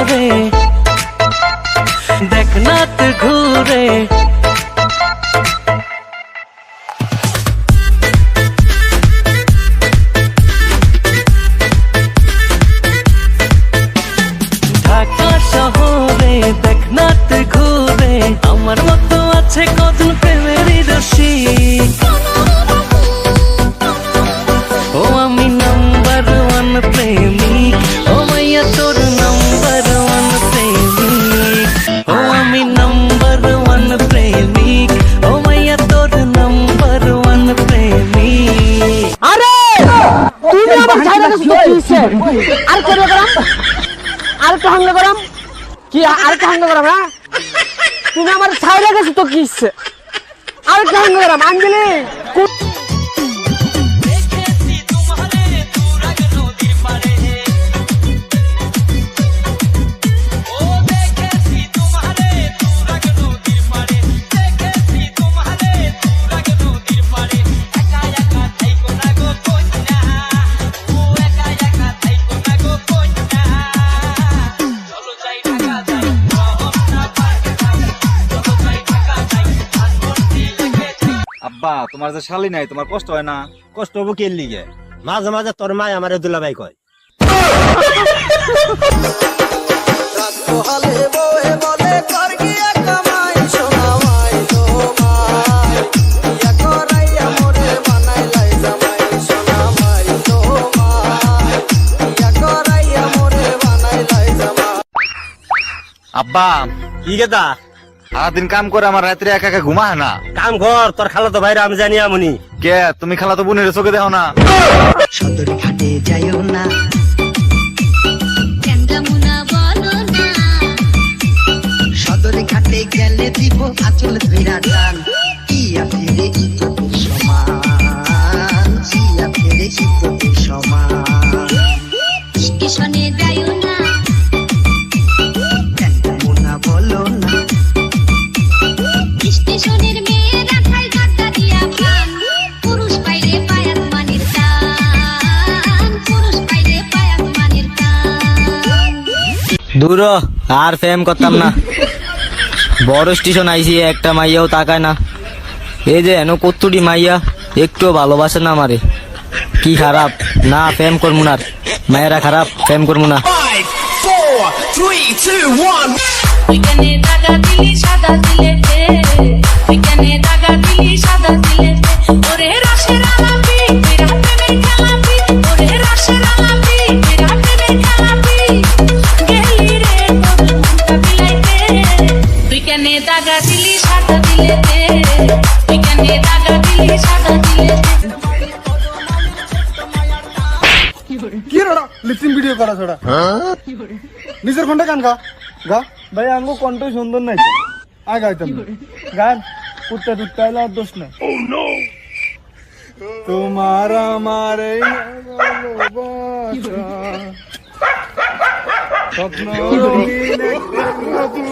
শহরে দেখ না তো ঘুরে ঢাকা শহরে দেখ না তো ঘুরে আমার মতো আছে কজন প্রেমেরই রসিক ও আমি নাম্বার ওয়ান প্রেমিক ও মাইয়া তোর নাম্বার ওয়ান প্রেমিক ও আমি নাম্বার ওয়ান প্রেমিক ও মাইয়া তোর নাম্বার ওয়ান প্রেমিক। আরে তুমি আমার ছাইরা গেছো তো কি হইছে আর করবে গরম আর তো হাঙ্গা গরম কি আর তো হাঙ্গা গরম না তুমি আমার ছাইরা গেছো তো কি হইছে আর তো হাঙ্গা গরম আঞ্জলি আব্বা তোমার যে শালি নাই তোমার কষ্ট হয় না? কষ্ট হবো কে লিগে মাঝে মাঝে তোর মায় আমার দুলাভাই কয় আব্বা কি গেদা সারাদিন কাম করে আমার রাত্রে একা একা ঘুমা হয় না। কাম কর তোর খালা তো ভাইরা আমি জানি আমনি কে তুমি খালা তো বোনের চোখে দেখো না? সদর ঘাটে যাইও না কেন্দামুনা বলো না সদর ঘাটে গেলে দিব আচল ধইরা টান ইয়া ফিরে ইজ্জতের সমান ইয়া ফিরে ইজ্জতের সমান স্টেশনে যাইও না কেন্দামুনা বলো না স্টেশনের মেয়েরা খাই গাদ্দা দিয়া পান পুরুষ পাইলে পায়াত মানির টান পুরুষ পাইলে পায়াত মানির টান দূর আর ফেম করতাম না বড় স্টেশন আইসি একটা মাইয়াও তাকায় না এই যে এনো কত্তুটি মাইয়া একটুও ভালোবাসে না আমারে কি খারাপ না ফেম করবো না মায়েরা খারাপ ফেম করবো না ওইখানে দাগা দিলি সাদা দিলেতে ওইখানে দাগা দিলি সাদা দিলেতে ওরে রসের আলাপি বিরাতে নেই খেলাপি ওরে রসের আলাপি বিরাতে নেই খেলাপি গেলি রে তোর মনটা বিলাইতে ওইখানে দাগা দিলি সাদা দিলেতে ওইখানে দাগা দিলি সাদা দিলেতে কি রে লিপসিং ভিডিও করা ছড়া নিজের ফোনটা গান গা গা ভাই আঙ্গো কণ্ঠ সুন্দর নাই আয় গাইতাম গান উত্তর উত্তর এলা দোষ নাই তোমার আমার এই ভালোবাসা স্বপ্ন রঙিন একটা নতুন